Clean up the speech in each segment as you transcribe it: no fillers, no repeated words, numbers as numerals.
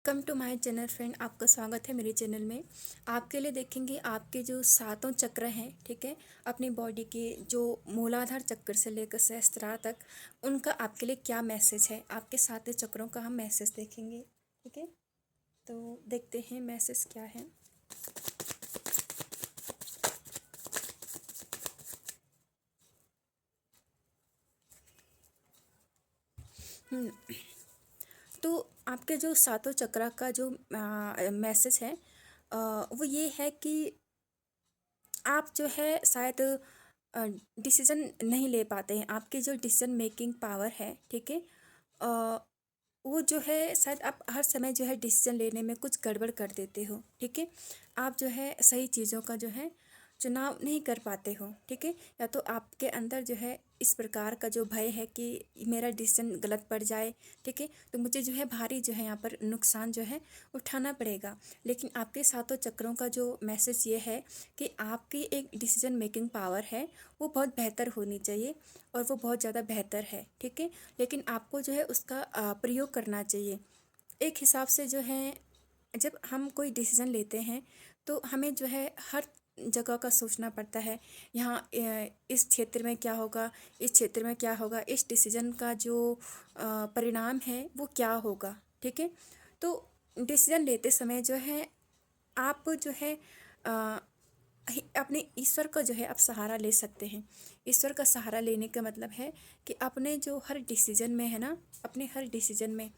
Welcome to my channel friend. आपका स्वागत है मेरे चैनल में। आपके लिए देखेंगे आपके जो सातों चक्र हैं, ठीक है, अपनी बॉडी के जो मूलाधार चक्र से लेकर सहस्त्रार तक, उनका आपके लिए क्या मैसेज है। आपके सातों चक्रों का हम मैसेज देखेंगे, ठीक है। तो देखते हैं मैसेज क्या है। हम्म, तो आपके जो सातों चक्र का जो मैसेज है, वो ये है कि आप जो है शायद डिसीजन नहीं ले पाते हैं। आपकी जो डिसीजन मेकिंग पावर है, ठीक है, अ, वो जो है शायद आप हर समय जो है डिसीजन लेने में कुछ गड़बड़ कर देते हो, ठीक है। आप जो है सही चीज़ों का जो है चुनाव नहीं कर पाते हो, ठीक है। या तो आपके अंदर जो है इस प्रकार का जो भय है कि मेरा डिसीजन गलत पड़ जाए, ठीक है, तो मुझे जो है भारी जो है यहाँ पर नुकसान जो है उठाना पड़ेगा। लेकिन आपके सातों चक्रों का जो मैसेज ये है कि आपकी एक डिसीजन मेकिंग पावर है, वो बहुत बेहतर होनी चाहिए और वो बहुत ज़्यादा बेहतर है, ठीक है। लेकिन आपको जो है उसका प्रयोग करना चाहिए। एक हिसाब से जो है जब हम कोई डिसीज़न लेते हैं तो हमें जो है हर जगह का सोचना पड़ता है। यहाँ इस क्षेत्र में क्या होगा, इस क्षेत्र में क्या होगा, इस डिसीज़न का जो परिणाम है वो क्या होगा, ठीक है। तो डिसीज़न लेते समय जो है आप जो है अ, अपने ईश्वर का जो है आप सहारा ले सकते हैं। ईश्वर का सहारा लेने का मतलब है कि अपने जो हर डिसीजन में है ना, अपने हर डिसीजन में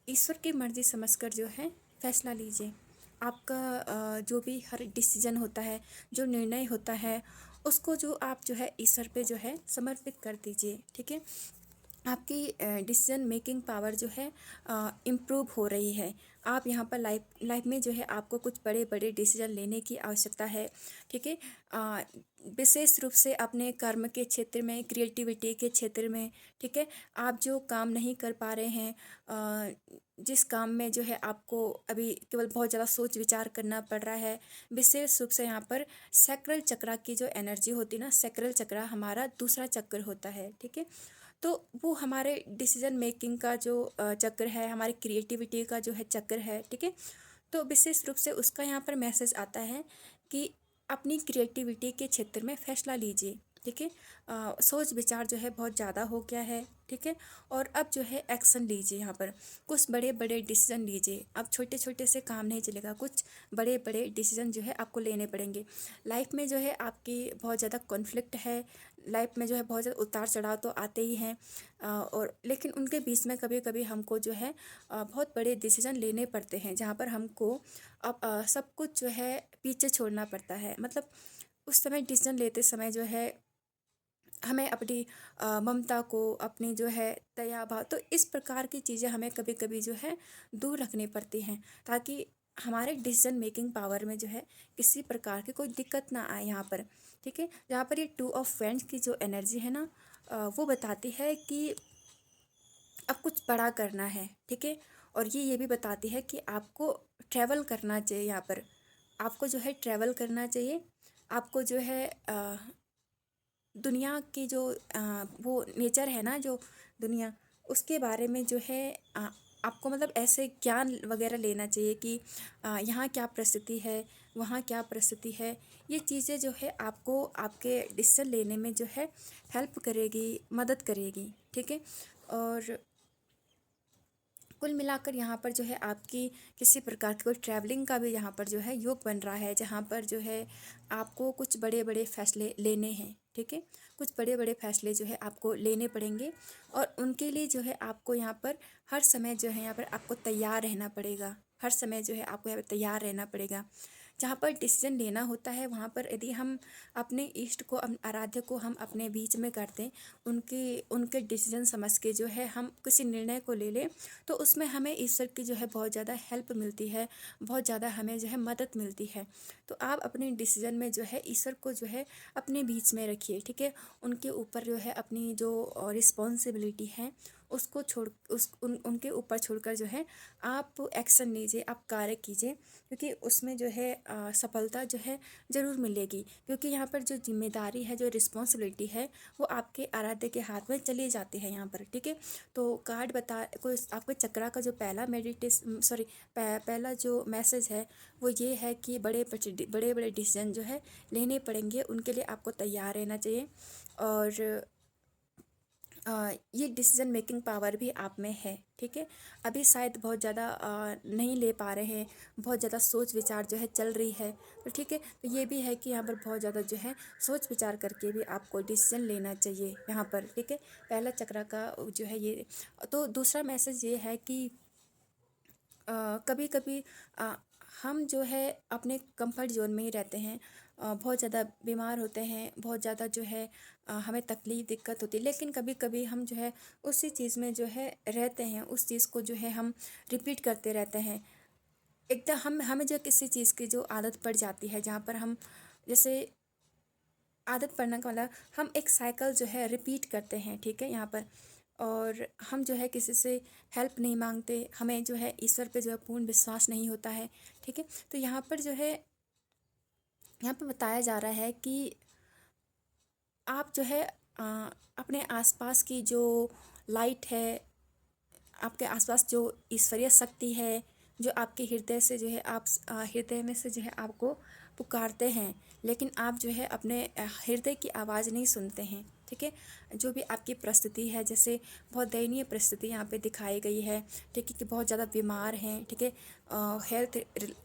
ईश्वर की मर्जी समझकर जो है फैसला लीजिए। आपका जो भी हर डिसीजन होता है, जो निर्णय होता है, उसको जो आप जो है ईश्वर पे जो है समर्पित कर दीजिए, ठीक है। आपकी डिसीजन मेकिंग पावर जो है इम्प्रूव हो रही है। आप यहाँ पर लाइफ लाइफ में जो है आपको कुछ बड़े बड़े डिसीजन लेने की आवश्यकता है, ठीक है। अ, विशेष रूप से अपने कर्म के क्षेत्र में, क्रिएटिविटी के क्षेत्र में, ठीक है। आप जो काम नहीं कर पा रहे हैं, जिस काम में जो है आपको अभी केवल बहुत ज़्यादा सोच विचार करना पड़ रहा है, विशेष रूप से यहाँ पर सैक्रल चक्रा की जो एनर्जी होती है ना, सैक्रल चक्रा हमारा दूसरा चक्र होता है, ठीक है। तो वो हमारे डिसीजन मेकिंग का जो चक्र है, हमारी क्रिएटिविटी का जो है चक्र है, ठीक है। तो विशेष रूप से उसका यहाँ पर मैसेज आता है कि अपनी क्रिएटिविटी के क्षेत्र में फैसला लीजिए, ठीक है। सोच विचार जो है बहुत ज़्यादा हो गया है, ठीक है। और अब जो है एक्शन लीजिए। यहाँ पर कुछ बड़े बड़े डिसीजन लीजिए। अब छोटे छोटे से काम नहीं चलेगा, कुछ बड़े बड़े डिसीजन जो है आपको लेने पड़ेंगे। लाइफ में जो है आपकी बहुत ज़्यादा कॉन्फ्लिक्ट है, लाइफ में जो है बहुत ज़्यादा उतार चढ़ाव तो आते ही हैं, और लेकिन उनके बीच में कभी कभी हमको जो है बहुत बड़े डिसीजन लेने पड़ते हैं, जहाँ पर हमको अब सब कुछ जो है पीछे छोड़ना पड़ता है। मतलब उस समय डिसीजन लेते समय जो है हमें अपनी ममता को, अपनी जो है दया भाव, तो इस प्रकार की चीज़ें हमें कभी कभी जो है दूर रखनी पड़ती हैं, ताकि हमारे डिसीजन मेकिंग पावर में जो है किसी प्रकार की कोई दिक्कत ना आए यहाँ पर, ठीक है। जहाँ पर ये टू ऑफ फ्रेंड्स की जो एनर्जी है ना, वो बताती है कि अब कुछ बड़ा करना है, ठीक है। और ये भी बताती है कि आपको ट्रैवल करना चाहिए। यहाँ पर आपको जो है ट्रैवल करना चाहिए। आपको जो है दुनिया की जो वो नेचर है ना, जो दुनिया, उसके बारे में जो है आपको मतलब ऐसे ज्ञान वगैरह लेना चाहिए कि यहाँ क्या परिस्थिति है, वहाँ क्या परिस्थिति है। ये चीज़ें जो है आपको आपके डिसीजन लेने में जो है हेल्प करेगी, मदद करेगी, ठीक है। और कुल मिलाकर यहाँ पर जो है आपकी किसी प्रकार की कोई ट्रैवलिंग का भी यहाँ पर जो है योग बन रहा है, जहाँ पर जो है आपको कुछ बड़े बड़े फैसले लेने हैं, ठीक है। कुछ बड़े बड़े फैसले जो है आपको लेने पड़ेंगे, और उनके लिए जो है आपको यहाँ पर हर समय जो है यहाँ पर आपको तैयार रहना पड़ेगा। हर समय जो है आपको यहाँ पर तैयार रहना पड़ेगा। जहाँ पर डिसीजन लेना होता है, वहाँ पर यदि हम अपने इष्ट को, आराध्य को हम अपने बीच में कर दें, उनके उनके डिसीजन समझ के जो है हम किसी निर्णय को ले लें, तो उसमें हमें ईश्वर की जो है बहुत ज़्यादा हेल्प मिलती है, बहुत ज़्यादा हमें जो है मदद मिलती है। तो आप अपने डिसीजन में जो है ईश्वर को जो है अपने बीच में रखिए, ठीक है। उनके ऊपर जो है अपनी जो रिस्पॉन्सिबिलिटी है उसको छोड़ उनके ऊपर छोड़कर जो है आप एक्शन लीजिए, आप कार्य कीजिए, क्योंकि उसमें जो है सफलता जो है ज़रूर मिलेगी। क्योंकि यहाँ पर जो जिम्मेदारी है, जो रिस्पॉन्सिबिलिटी है, वो आपके आराध्य के हाथ में चली जाती है यहाँ पर, ठीक है। तो कार्ड बता कोई आपके चक्रा का जो पहला पहला जो मैसेज है वो ये है कि बड़े बड़े डिसीजन जो है लेने पड़ेंगे, उनके लिए आपको तैयार रहना चाहिए। और ये डिसीजन मेकिंग पावर भी आप में है, ठीक है। अभी शायद बहुत ज़्यादा नहीं ले पा रहे हैं, बहुत ज़्यादा सोच विचार जो है चल रही है, तो ठीक है। तो ये भी है कि यहाँ पर बहुत ज़्यादा जो है सोच विचार करके भी आपको डिसीजन लेना चाहिए यहाँ पर, ठीक है। पहला चक्र का जो है ये। तो दूसरा मैसेज ये है कि कभी कभी हम जो है अपने कंफर्ट जोन में ही रहते हैं, बहुत ज़्यादा बीमार होते हैं, बहुत ज़्यादा जो है हमें तकलीफ दिक्कत होती है, लेकिन कभी कभी हम जो है उसी चीज़ में जो है रहते हैं, उस चीज़ को जो है हम रिपीट करते रहते हैं। एकदम हमें जो किसी चीज़ की जो आदत पड़ जाती है, जहाँ पर हम जैसे आदत पड़ने का मतलब हम एक साइकिल जो है रिपीट करते हैं, ठीक है यहाँ पर। और हम जो है किसी से हेल्प नहीं मांगते, हमें जो है ईश्वर पे जो है पूर्ण विश्वास नहीं होता है, ठीक है। तो यहाँ पर जो है यहाँ पर बताया जा रहा है कि आप जो है अपने आसपास की जो लाइट है, आपके आसपास जो ईश्वरीय शक्ति है, जो आपके हृदय से जो है आप हृदय में से जो है आपको पुकारते हैं, लेकिन आप जो है अपने हृदय की आवाज़ नहीं सुनते हैं, ठीक है। जो भी आपकी परिस्थिति है, जैसे बहुत दयनीय परिस्थिति यहाँ पे दिखाई गई है, ठीक है, कि बहुत ज़्यादा बीमार हैं, ठीक है। हेल्थ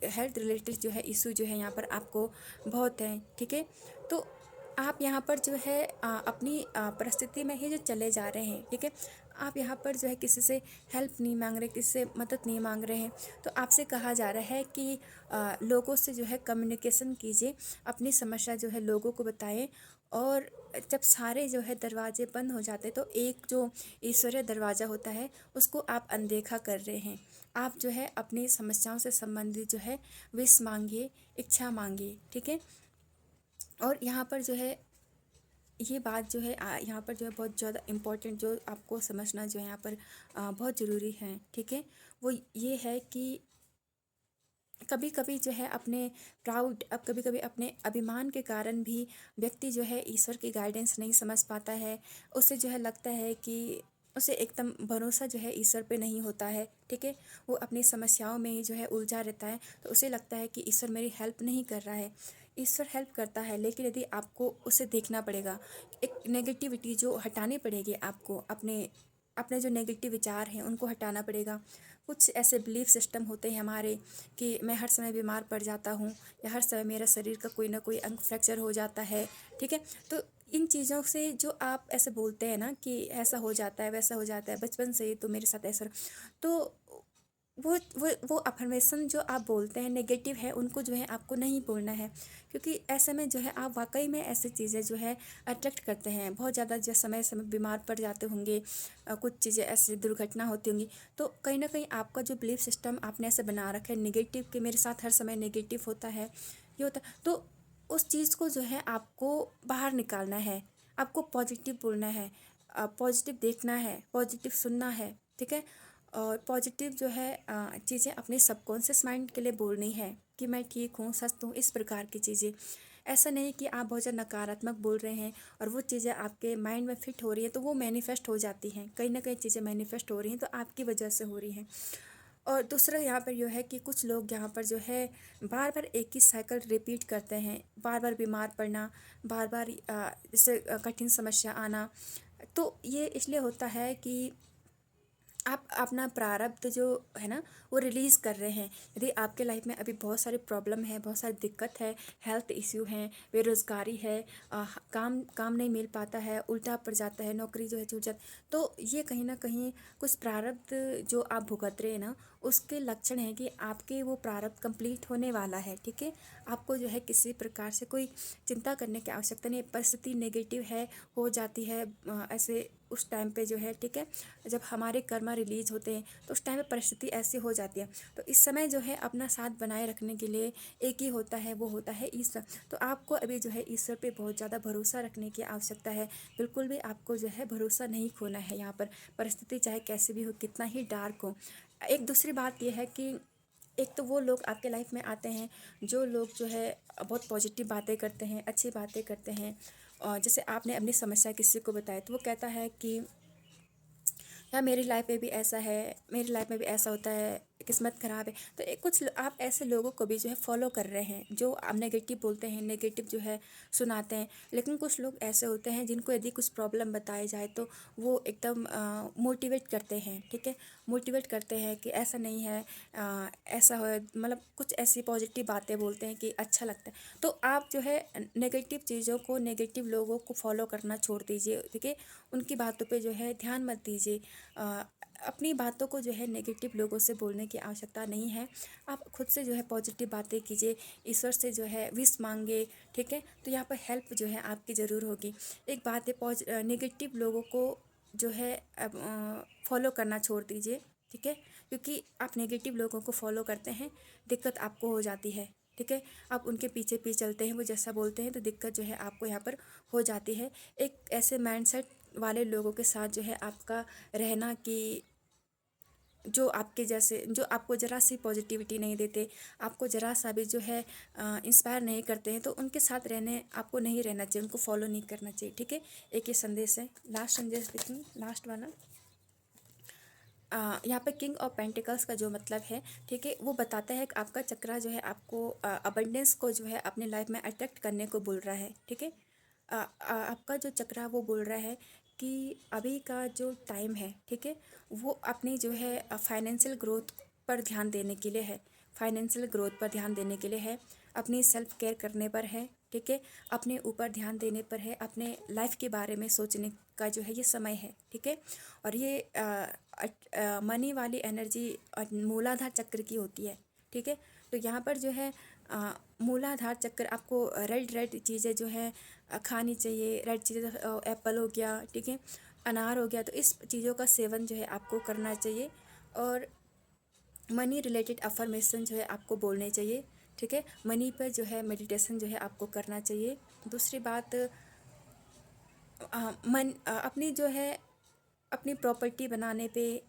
हेल्थ रिलेटेड जो है इशू जो है यहाँ पर आपको बहुत हैं, ठीक है। तो आप यहाँ पर जो है अपनी परिस्थिति में ही जो चले जा रहे हैं, ठीक है। आप यहाँ पर जो है किसी से हेल्प नहीं मांग रहे, किसी से मदद नहीं मांग रहे हैं। तो आपसे कहा जा रहा है कि लोगों से जो है कम्युनिकेशन कीजिए, अपनी समस्या जो है लोगों को बताएं। और जब सारे जो है दरवाजे बंद हो जाते तो एक जो ईश्वरीय दरवाज़ा होता है उसको आप अनदेखा कर रहे हैं। आप जो है अपनी समस्याओं से संबंधित जो है विश मांगिए, इच्छा मांगिए, ठीक है। और यहाँ पर जो है ये बात जो है यहाँ पर जो है बहुत ज़्यादा इम्पोर्टेंट जो आपको समझना जो है यहाँ पर बहुत ज़रूरी है, ठीक है। वो ये है कि कभी कभी जो है अपने कभी कभी अपने अभिमान के कारण भी व्यक्ति जो है ईश्वर की गाइडेंस नहीं समझ पाता है। उसे जो है लगता है कि उसे एकदम भरोसा जो है ईश्वर पे नहीं होता है, ठीक है। वो अपनी समस्याओं में ही जो है उलझा रहता है, तो उसे लगता है कि ईश्वर मेरी हेल्प नहीं कर रहा है। ईश्वर हेल्प करता है, लेकिन यदि आपको उसे देखना पड़ेगा, एक नेगेटिविटी जो हटानी पड़ेगी आपको, अपने अपने जो नेगेटिव विचार हैं उनको हटाना पड़ेगा। कुछ ऐसे बिलीफ सिस्टम होते हैं हमारे कि मैं हर समय बीमार पड़ जाता हूँ, या हर समय मेरा शरीर का कोई ना कोई अंग फ्रैक्चर हो जाता है, ठीक है। तो इन चीज़ों से जो आप ऐसे बोलते हैं ना कि ऐसा हो जाता है, वैसा हो जाता है, बचपन से ही तो मेरे साथ ऐसा, तो वो अफर्मेशन जो आप बोलते हैं नेगेटिव है, उनको जो है आपको नहीं बोलना है। क्योंकि ऐसे में जो है आप वाकई में ऐसी चीज़ें जो है अट्रैक्ट करते हैं। बहुत ज़्यादा जो समय समय बीमार पड़ जाते होंगे, कुछ चीज़ें ऐसी दुर्घटना होती होंगी, तो कहीं ना कहीं आपका जो बिलीफ सिस्टम आपने ऐसे बना रखा है नेगेटिव, कि मेरे साथ हर समय नेगेटिव होता है, ये होता, तो उस चीज़ को जो है आपको बाहर निकालना है, आपको पॉजिटिव बोलना है, पॉजिटिव देखना है, पॉजिटिव सुनना है, ठीक है। और पॉजिटिव जो है चीज़ें अपने सबकॉन्शियस माइंड के लिए बोलनी है कि मैं ठीक हूँ, स्वस्थ हूँ, इस प्रकार की चीज़ें। ऐसा नहीं कि आप बहुत ज़्यादा नकारात्मक बोल रहे हैं और वो चीज़ें आपके माइंड में फिट हो रही है तो वो मैनिफेस्ट हो जाती हैं, कहीं ना कहीं चीज़ें मैनिफेस्ट हो रही हैं तो आपकी वजह से हो रही हैं। और दूसरा यहाँ पर यह है कि कुछ लोग यहाँ पर जो है बार बार एक ही साइकिल रिपीट करते हैं, बार बार बीमार पड़ना, बार बार जैसे कठिन समस्या आना। तो ये इसलिए होता है कि आप अपना प्रारब्ध जो है ना वो रिलीज़ कर रहे हैं। यदि आपके लाइफ में अभी बहुत सारी प्रॉब्लम है, बहुत सारी दिक्कत है, हेल्थ इश्यू हैं, बेरोज़गारी है, काम काम नहीं मिल पाता है, उल्टा पड़ जाता है, नौकरी जो है छूट जाती, तो ये कहीं ना कहीं कुछ प्रारब्ध जो आप भुगत रहे हैं ना, उसके लक्षण हैं कि आपके वो प्रारब्ध कंप्लीट होने वाला है, ठीक है। आपको जो है किसी प्रकार से कोई चिंता करने की आवश्यकता नहीं है। परिस्थिति नेगेटिव है, हो जाती है ऐसे उस टाइम पे जो है, ठीक है, जब हमारे कर्मा रिलीज होते हैं तो उस टाइम पे परिस्थिति ऐसी हो जाती है। तो इस समय जो है अपना साथ बनाए रखने के लिए एक ही होता है, वो होता है ईश्वर। तो आपको अभी जो है ईश्वर पे बहुत ज़्यादा भरोसा रखने की आवश्यकता है। बिल्कुल भी आपको जो है भरोसा नहीं खोना है यहाँ पर, परिस्थिति चाहे कैसी भी हो, कितना ही डार्क हो। एक दूसरी बात यह है कि एक तो वो लोग आपके लाइफ में आते हैं जो लोग जो है बहुत पॉजिटिव बातें करते हैं, अच्छी बातें करते हैं। और जैसे आपने अपनी समस्या किसी को बताई तो वो कहता है कि या मेरी लाइफ में भी ऐसा है, मेरी लाइफ में भी ऐसा होता है, किस्मत ख़राब है। तो आप ऐसे लोगों को भी जो है फॉलो कर रहे हैं जो आप नेगेटिव बोलते हैं, नेगेटिव जो है सुनाते हैं। लेकिन कुछ लोग ऐसे होते हैं जिनको यदि कुछ प्रॉब्लम बताई जाए तो वो एकदम मोटिवेट करते हैं, ठीक है, मोटिवेट करते हैं कि ऐसा नहीं है, ऐसा हो, मतलब कुछ ऐसी पॉजिटिव बातें बोलते हैं कि अच्छा लगता है। तो आप जो है नेगेटिव चीज़ों को, नेगेटिव लोगों को फॉलो करना छोड़ दीजिए, ठीक है, उनकी बातों पे जो है ध्यान मत दीजिए। अपनी बातों को जो है नेगेटिव लोगों से बोलने की आवश्यकता नहीं है। आप खुद से जो है पॉजिटिव बातें कीजिए, ईश्वर से जो है विश मांगे, ठीक है। तो यहाँ पर हेल्प जो है आपकी ज़रूर होगी। एक बात है, नेगेटिव लोगों को जो है फॉलो करना छोड़ दीजिए, ठीक है, क्योंकि आप नेगेटिव लोगों को फॉलो करते हैं, दिक्कत आपको हो जाती है, ठीक है। आप उनके पीछे पीछे चलते हैं, वो जैसा बोलते हैं तो दिक्कत जो है आपको यहाँ पर हो जाती है। एक ऐसे माइंडसेट वाले लोगों के साथ जो है आपका रहना कि जो आपके जैसे, जो आपको ज़रा सी पॉजिटिविटी नहीं देते, आपको ज़रा सा भी जो है इंस्पायर नहीं करते हैं, तो उनके साथ रहने आपको नहीं रहना चाहिए, उनको फॉलो नहीं करना चाहिए, ठीक है। एक ये संदेश है, लास्ट संदेश देखिए, लास्ट वाला। यहाँ पे किंग ऑफ पेंटिकल्स का जो मतलब है, ठीक है, वो बताता है कि आपका चक्रा जो है आपको अबंडेंस को जो है अपने लाइफ में अट्रैक्ट करने को बोल रहा है, ठीक है। आपका जो चक्रा वो बोल रहा है कि अभी का जो टाइम है, ठीक है, वो अपनी जो है फाइनेंशियल ग्रोथ पर ध्यान देने के लिए है, फाइनेंशियल ग्रोथ पर ध्यान देने के लिए है, अपनी सेल्फ केयर करने पर है, ठीक है, अपने ऊपर ध्यान देने पर है, अपने लाइफ के बारे में सोचने का जो है ये समय है, ठीक है। और ये मनी वाली एनर्जी मूलाधार चक्र की होती है, ठीक है। तो यहाँ पर जो है मूलाधार चक्र, आपको रेड रेड चीज़ें जो है खानी चाहिए, रेड चीज़ें, एप्पल हो गया, ठीक है, अनार हो गया, तो इस चीज़ों का सेवन जो है आपको करना चाहिए। और मनी रिलेटेड अफर्मेशन जो है आपको बोलने चाहिए, ठीक है, मनी पर जो है मेडिटेशन जो है आपको करना चाहिए। दूसरी बात, अपनी जो है अपनी प्रॉपर्टी बनाने पे,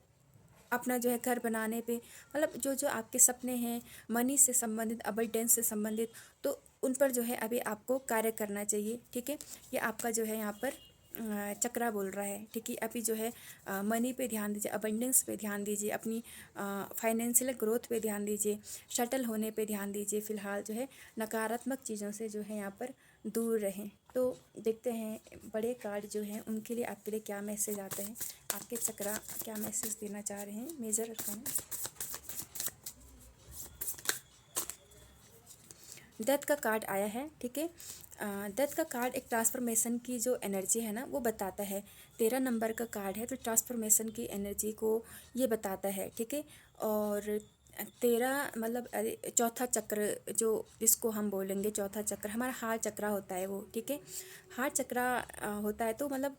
अपना जो है घर बनाने पे, मतलब जो जो आपके सपने हैं मनी से संबंधित, अबंडेंस से संबंधित, तो उन पर जो है अभी आपको कार्य करना चाहिए, ठीक है। ये आपका जो है यहाँ पर चक्रा बोल रहा है, ठीक है। अभी जो है मनी पे ध्यान दीजिए, अबंडेंस पे ध्यान दीजिए, अपनी फाइनेंशियल ग्रोथ पे ध्यान दीजिए, शटल होने पे ध्यान दीजिए। फ़िलहाल जो है नकारात्मक चीज़ों से जो है यहाँ पर दूर रहें। तो देखते हैं बड़े कार्ड जो हैं उनके लिए आपके लिए क्या मैसेज आते हैं, आपके चक्रा क्या मैसेज देना चाह रहे हैं। मेजर अरकान, डेथ का कार्ड आया है, ठीक है। डेथ का कार्ड एक ट्रांसफॉर्मेशन की जो एनर्जी है ना वो बताता है। 13 नंबर का कार्ड है तो ट्रांसफॉर्मेशन की एनर्जी को ये बताता है, ठीक है। और 13 मतलब चौथा चक्र जो जिसको हम बोलेंगे चौथा चक्र, हमारा हार्ट चक्रा होता है वो, ठीक है। हार्ट चक्रा होता है तो मतलब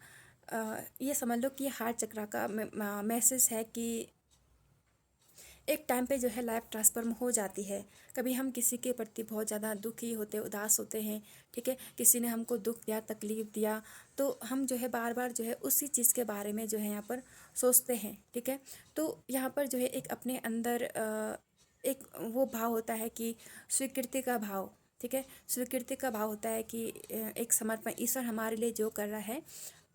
ये समझ लो कि ये हार्ट चक्रा का मैसेज है कि एक टाइम पे जो है लाइफ ट्रांसफॉर्म हो जाती है। कभी हम किसी के प्रति बहुत ज़्यादा दुखी होते, उदास होते हैं, ठीक है, किसी ने हमको दुख दिया, तकलीफ़ दिया, तो हम जो है बार बार जो है उसी चीज़ के बारे में जो है यहाँ पर सोचते हैं, ठीक है। तो यहाँ पर जो है एक अपने अंदर एक वो भाव होता है कि स्वीकृति का भाव, ठीक है, स्वीकृति का भाव होता है कि एक समर्पण, ईश्वर हमारे लिए जो कर रहा है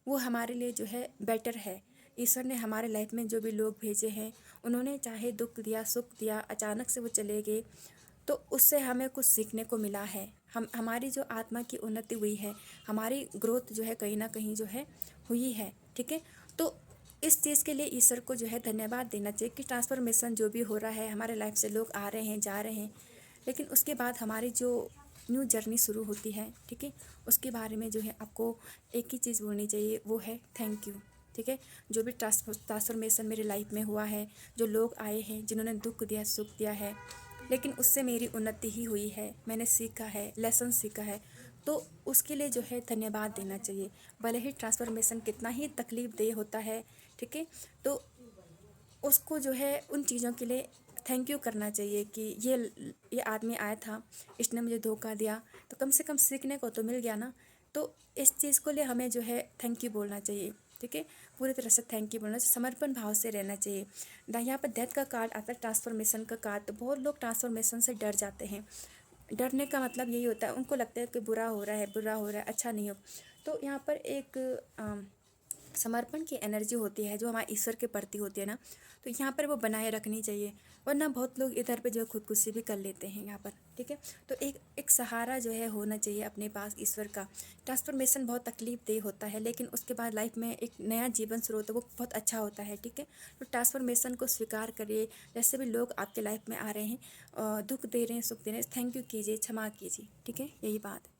वो हमारे लिए जो है बेटर है। ईश्वर ने हमारे लाइफ में जो भी लोग भेजे हैं, उन्होंने चाहे दुख दिया, सुख दिया, अचानक से वो चले गए, तो उससे हमें कुछ सीखने को मिला है। हमारी जो आत्मा की उन्नति हुई है, हमारी ग्रोथ जो है कहीं ना कहीं जो है हुई है, ठीक है। तो इस चीज़ के लिए ईश्वर को जो है धन्यवाद देना चाहिए कि ट्रांसफॉर्मेशन जो भी हो रहा है हमारे लाइफ से, लोग आ रहे हैं, जा रहे हैं, लेकिन उसके बाद हमारी जो न्यू जर्नी शुरू होती है, ठीक है, उसके बारे में जो है आपको एक ही चीज़ बोलनी चाहिए, वो है थैंक यू, ठीक है। जो भी ट्रांसफॉर्मेशन मेरी लाइफ में हुआ है, जो लोग आए हैं जिन्होंने दुख दिया, सुख दिया है, लेकिन उससे मेरी उन्नति ही हुई है, मैंने सीखा है, लेसन सीखा है, तो उसके लिए जो है धन्यवाद देना चाहिए, भले ही ट्रांसफॉर्मेशन कितना ही तकलीफ दे होता है, ठीक है। तो उसको जो है उन चीज़ों के लिए थैंक यू करना चाहिए कि ये आदमी आया था, इसने मुझे धोखा दिया, तो कम से कम सीखने को तो मिल गया ना। तो इस चीज़ को लिए हमें जो है थैंक यू बोलना चाहिए, ठीक है। पूरी तरह से थैंक यू बोलना चाहिए, समर्पण भाव से रहना चाहिए। यहाँ पर डेथ का कार्ड आता है, ट्रांसफॉर्मेशन का कार्ड। तो बहुत लोग ट्रांसफॉर्मेशन से डर जाते हैं। डरने का मतलब यही होता है, उनको लगता है कि बुरा हो रहा है, बुरा हो रहा है, अच्छा नहीं हो। तो यहाँ पर एक समर्पण की एनर्जी होती है जो हमारे ईश्वर के प्रति होती है ना, तो यहाँ पर वो बनाए रखनी चाहिए। वरना बहुत लोग इधर पे जो खुदकुशी भी कर लेते हैं यहाँ पर, ठीक है। तो एक एक सहारा जो है होना चाहिए अपने पास ईश्वर का। ट्रांसफॉर्मेशन बहुत तकलीफ दे होता है, लेकिन उसके बाद लाइफ में एक नया जीवन शुरू होता है, वो बहुत अच्छा होता है, ठीक है। तो ट्रांसफॉर्मेशन को स्वीकार करिए। जैसे भी लोग आपके लाइफ में आ रहे हैं, दुख दे रहे हैं, सुख दे रहे हैं, थैंक यू कीजिए, क्षमा कीजिए, ठीक है, यही बात है।